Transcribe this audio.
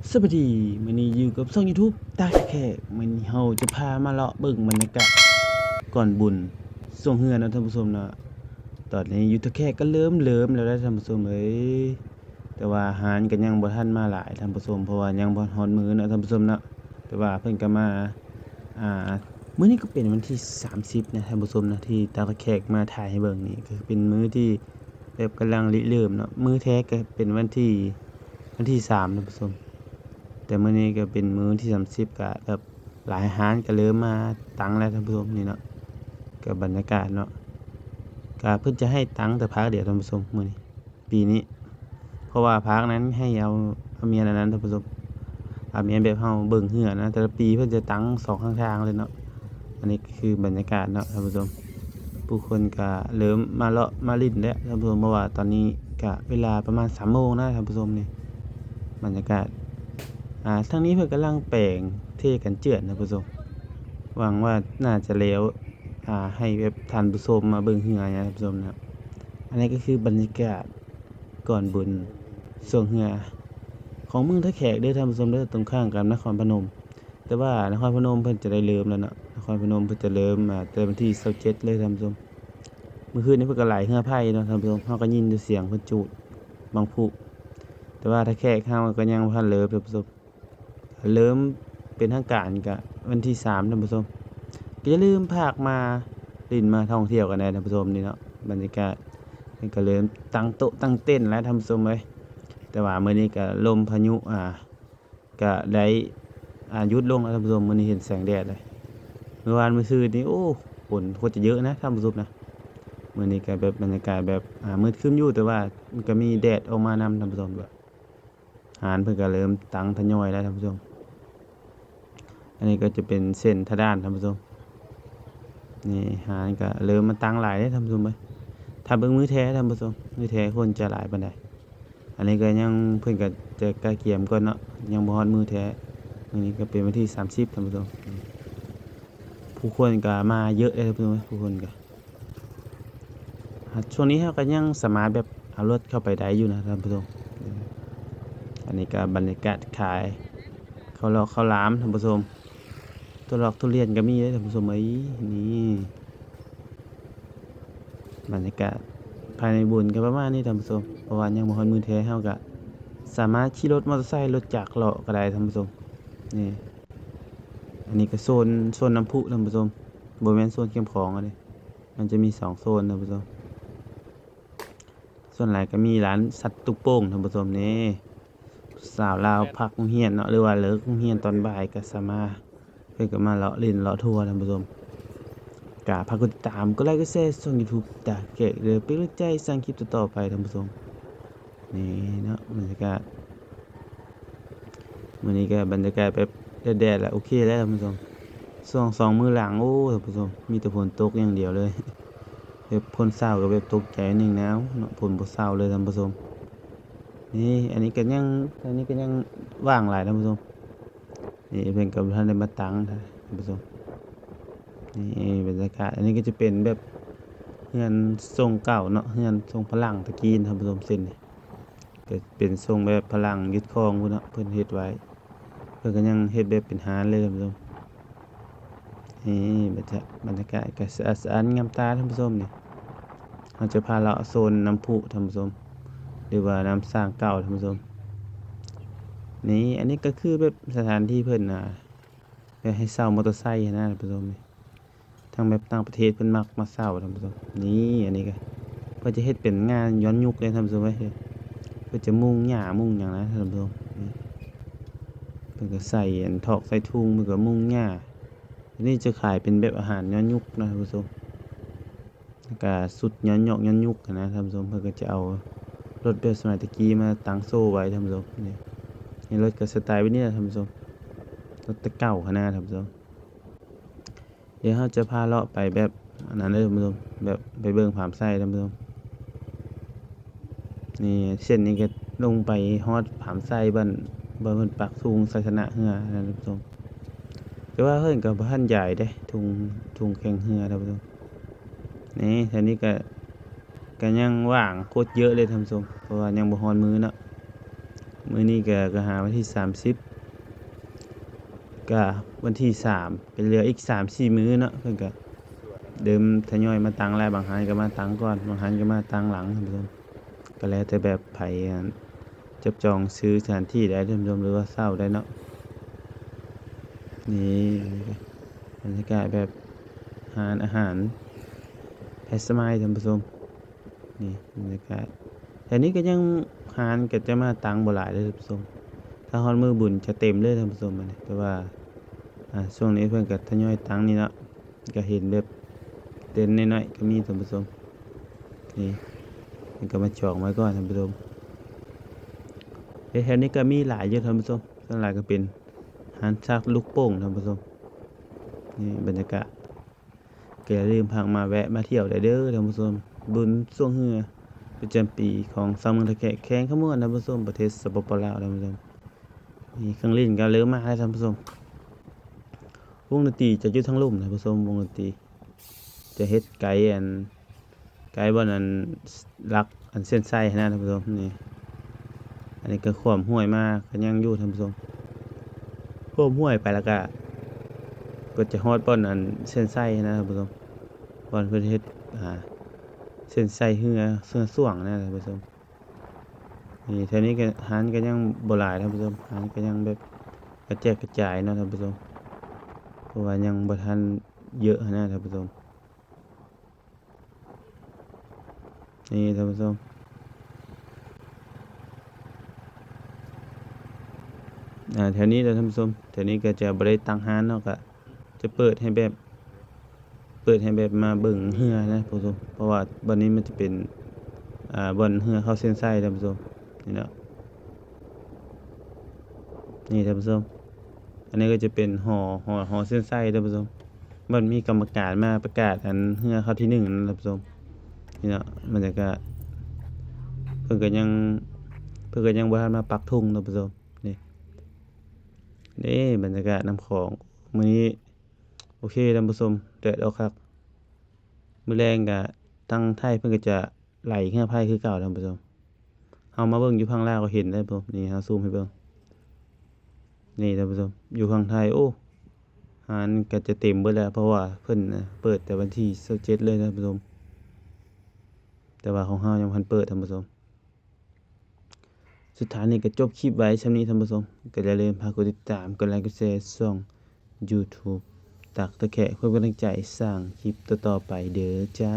สวัสดีมื้อนี้อยู่กับช่อง YouTube ตาแขกมื้อนี้เฮาจะพามาเลาะเบิ่งบรรยากาศก่อนบุญสวงเฮือเนาะท่านผู้ชมเนาะตอนนี้อยู่ตะแขกก็เริ่มแล้วท่านผู้ชมเอ้ยแต่ว่าอาหารก็ยังบ่ทันมาหลายท่านผู้ชมเพราะว่ายังบ่ฮอดมื้อเนาะท่านผู้ชมเนาะแต่ว่าเพิ่นก็มาอ่ามื้อนี้ก็เป็นวันที่30นะท่านผู้ชมนะที่ตาแขกมาถ่ายให้เบิ่งนี่ก็เป็นมื้อที่แบบกำลังริเริ่มเนาะมื้อแท้ก็เป็นวันที่3ท่านผู้ชม แต่มื้อนี้ก็เป็นมื้อที่30ก็แบบหลายร้านก็เริ่มมาตั้งแล้วท่านผู้ชมนี่เนาะก็บรรยากาศเนาะก็เพิ่นจะให้ตั้งแต่ภาคเดียวท่านผู้ชมมื้อนี้ปีนี้เพราะว่าภาคนั้นให้เอาเมียนอันนั้นท่านผู้ชมเอาเมียนแบบเฮาเบิ่งเหือนะแต่ละปีเพิ่นจะตั้ง2ข้างทางเลยเนาะอันนี้ก็คือบรรยากาศเนาะท่านผู้ชมผู้คนก็เริ่มมาเลาะมาลิ้นแล้วท่านผู้ชมเพราะว่าตอนนี้ก็เวลาประมาณ3 โมงนะท่านผู้ชมนี่บรรยากาศ ทางนี้เพิ่นกำลังแปลงเทกันเจือนนะผู้ชมหวังว่าน่าจะแล้วให้แบบท่านผู้ชมมาเบิ่งเฮือนะท่านผู้ชมนะครับอันนี้ก็คือบรรยากาศก่อนบุญสวงเฮือของเมืองท่าแขกเด้อท่านผู้ชมเด้อตรงข้ามกับนครพนมแต่ว่านครพนมเพิ่นจะได้เริ่มแล้วเนาะนครพนมเพิ่นจะเริ่มแต่วันที่27เลยท่านผู้ชมเมื่อคืนนี้เพิ่นก็ไหลเฮือไผเนาะท่านผู้ชมเฮาก็ยินแต่เสียงเพิ่นจูดบางพุแต่ว่าท่าแขกเฮาก็ยังบ่ทันเริ่มท่านผู้ชม เริ่มเป็นทางการก็วันที่3ท่านผู้ชมก็อย่าลืมพากมาลิ้นมาท่องเที่ยวกันได้ท่านผู้ชมนี่เนาะบรรยากาศมันก็เริ่มตั้งโต๊ะตั้งเต้นแล้วท่านผู้ชมเอ้ยแต่ว่ามื้อนี้ก็ลมพายุก็ได้หยุดลงแล้วท่านผู้ชมมื้อนี้เห็นแสงแดดเลยเมื่อวานมื้อซื่นนี่โอ้ฝนโคตรจะเยอะนะท่านผู้ชมนะมื้อนี้ก็แบบบรรยากาศแบบมืดครึ้มอยู่แต่ว่ามันก็มีแดดออกมานำท่านผู้ชมด้วยหารเพิ่นก็เริ่มตั้งทยอยแล้วท่านผู้ชม อันนี้ก็จะเป็นเส้นทะด้านท่านผู้ชมนี่หางก็เริ่มมาตั้งหลายได้ท่านผู้ชมเอ้ยถ้าเบิ่งมือแท้ท่านผู้ชมมือแท้คนจะหลายปานใดอันนี้ก็ยังเพิ่นก็จะใกล้เคียงก่อนเนาะยังบ่ฮอดมือแท้อันนี้ก็เป็นวันที่30ท่านผู้ชมผู้คนก็มาเยอะเลยท่านผู้ชมผู้คนก็ช่วงนี้เราก็ยังสามารถแบบเอารถเข้าไปได้อยู่นะท่านผู้ชมอันนี้ก็บรรยากาศขายข้าวหลอกข้าวหลามท่านผู้ชม ตัวหลอกทุเรียนก็มีเด้อท่านผู้ชมเอ้ยนี่บรรยากาศภายในบุญก็ประมาณนี้ท่านผู้ชมเพราะว่ายังบ่ฮอดมื้อแท้เฮาก็สามารถขี่รถมอเตอร์ไซค์รถจักรเลาะก็ได้ท่านผู้ชมนี่อันนี้ก็โซนน้ำพุท่านผู้ชมบ่แม่นโซนเก็บของอันนี้มันจะมี2โซนท่านผู้ชมส่วนหลายก็มีร้านสัตว์ตุ๊กโป่งท่านผู้ชมนี่สาวลาวพักโรงเรียนเนาะหรือว่าเลิกโรงเรียนตอนบ่ายก็สามารถเพิ่นก็มาเลาะเล่นเลาะทัวร์ท่านผู้ชม กฝากกดติดตามกดไลค์กดแชร์ช่อง YouTube ตาแขกเด้อเป็นกำลังใจสร้างคลิปต่อๆไปท่านผู้ชมนี่เนาะบรรยากาศมื้อนี้ก็บรรยากาศแบบแดดๆแล้วโอเคแล้วท่านผู้ชม2มื้อหลังโอ้ท่านผู้ชมมีแต่ฝนตกอย่างเดียวเลยแบบฝนเช้าก็แบบตกใจนิดนึงแล้วเนาะฝนบ่เช้าเลยท่านผู้ชมนี่อันนี้ก็ยังว่างหลายท่านผู้ชมนี่เพิ่นก็บ่ทันได้มาตั้งท่านผู้ชม นี่บรรยากาศอันนี้ก็จะเป็นแบบเรือนทรงเก่าเนาะเรือนทรงพลังตะกี้ท่านผู้ชมเส้นนี่ก็เป็นทรงแบบพลังยึดครองพุ่นเนาะเพิ่นเฮ็ดไว้เพิ่นก็ยังเฮ็ดแบบเป็นหาญเลยท่านผู้ชมนี่บรรยากาศก็สะอาดสะอ้านงามตาท่านผู้ชมนี่เราจะพาเลาะโซนน้ำพุท่านผู้ชมหรือว่าน้ำสร้างเก่าท่านผู้ชมนี่อันนี้ก็คือแบบสถานที่เพิ่นแบบให้เช่ามอเตอร์ไซค์นะท่านผู้ชมนี่ ทางแบบต่างประเทศเพิ่นมักมาเช่าท่านผู้ชมนี่อันนี้ก็เพิ่นจะเฮ็ดเป็นงานย้อนยุคเลยท่านผู้ชมเว้ยเพิ่นจะมุงหญ้ามุงหยังนะท่านผู้ชมนี่เพิ่นก็ใส่ถอกใส่ถุงเพิ่นก็มุงหญ้าอันนี้จะขายเป็นแบบอาหารย้อนยุคนะท่านผู้ชมแล้วก็สุดย้อนยอกย้อนยุคนะท่านผู้ชมเพิ่นก็จะเอารถแบบสมัยตะกี้มาตั้งโซ่ไว้ท่านผู้ชมนี่รถก็สไตล์แบบนี้แหละท่านผู้ชมรถแต่เก่าขนาดท่านผู้ชม เดี๋ยวเราจะพาเลาะไปแบบอันนั้นเลยท่านผู้ชมแบบไปเบิ่งผามไส้ท่านผู้ชมนี่เส้นนี้ก็ลงไปฮอดผามไส้บ้านปักทุงไสสนะเฮือท่านผู้ชมแต่ว่าเพิ่นก็บ่ทันใหญ่เด้ทุงแข่งเฮือท่านผู้ชมนี่แถวนี้ก็ยังว่างโคตรเยอะเลยท่านผู้ชมเพราะว่ายังบ่ฮอดมื้อเนาะ มื้อนี้ก็หาวันที่30ก็วันที่3ก็เหลืออีก3-4มื้อเนาะเพิ่นก็เดิมทยอยมาตั้งแล้วบางหันก็มาตั้งก่อนบางหันก็มาตั้งหลังท่านผู้ชมก็แล้วแต่แบบไผจับจองซื้อสถานที่ได้ท่านผู้ชมหรือว่าเช่าได้เนาะนี่บรรยากาศแบบร้านอาหารแพสไมล์ท่านผู้ชมนี่บรรยากาศแต่นี้ก็ยังร้านก็จะมาตั้งบ่หลายเด้อท่านผู้ชมถ้าฮอดมื้อบุญจะเต็มเลยท่านผู้ชมอันนี้แต่ว่าช่วงนี้เพิ่นก็ทยอยตั้งนี่เนาะก็เห็นแบบเต็นท์น้อยๆก็มีท่านผู้ชมนี่มันก็มาจองไว้ก่อนท่านผู้ชมแถวนี้ก็มีหลายอยู่ท่านผู้ชมส่วนหลายก็เป็นร้านซักลูกโป่งท่านผู้ชมนี่บรรยากาศก็อย่าลืมพามาแวะมาเที่ยวได้เด้อท่านผู้ชมบุญช่วงเฮือประจำปีของชาวเมืองตะแคกแข้งขมวนท่านผู้ชมประเทศสปปลาวท่านผู้ชมนี่เครื่องเล่นก็เริ่มมาแล้วท่านผู้ชมวงดนตรีจะอยู่ทางลุ่มท่านผู้ชมวงดนตรีจะเฮ็ดไกด์บ่นั้นรักเส้นไส้นะท่านผู้ชมนี่อันนี้ก็ขวมห้วยมาก็ยังอยู่ท่านผู้ชมขวมห้วยไปแล้วก็จะฮอดบ่อนเส้นไส้นะท่านผู้ชมบ่อนเพิ่นเฮ็ดเส้นไส้เฮือส่วงนะท่านผู้ชมนี่แถวนี้ก็ร้านก็ยังบ่หลายท่านผู้ชมร้านก็ยังแบบกระแจกกระจายเนาะท่านผู้ชมเพราะว่ายังบ่ทันเยอะนะท่านผู้ชมนี่ท่านผู้ชมแถวนี้เด้อท่านผู้ชมแถวนี้ก็จะบ่ได้ตั้งร้านเนาะก็จะเปิดให้แบบมาเบิ่งเรือนะท่านผู้ชมเพราะว่าบ่อนนี้มันจะเป็นบ่อนเรือเข้าเส้นชัยท่านผู้ชมนี่เนาะนี่ท่านผู้ชมอันนี้ก็จะเป็นหอเส้นชัยท่านผู้ชมมันมีกรรมการมาประกาศเรือเข้าที่1นะท่านผู้ชมนี่เนาะบรรยากาศเพิ่นก็ยังบ่ทันมาปักธงท่านผู้ชมนี่บรรยากาศน้ำของมื้อนี้โอเคท่านผู้ชมแดดออกคักมื้อแลงก็ทางไทยเพิ่นก็จะไหลเรือพายคือเก่าท่านผู้ชมเฮามาเบิ่งอยู่ฝั่งลาวก็เห็นได้ผมนี่เฮาซูมให้เบิ่งนี่ท่านผู้ชมอยู่ฝั่งไทยโอ้ร้านก็จะเต็มเบิดแล้วเพราะว่าเพิ่นเปิดแต่วันที่27เลยท่านผู้ชมแต่ว่าของเฮายังบ่ทันเปิดท่านผู้ชมสุดท้ายนี้ก็จบคลิปไว้ส่ำนี้ท่านผู้ชมก็อย่าลืมฝากกดติดตามกดไลค์กดแชร์ช่อง YouTube ตักตะแคะเพื่อเป็นกำลังใจสร้างคลิปต่อๆไปเด้อจ้า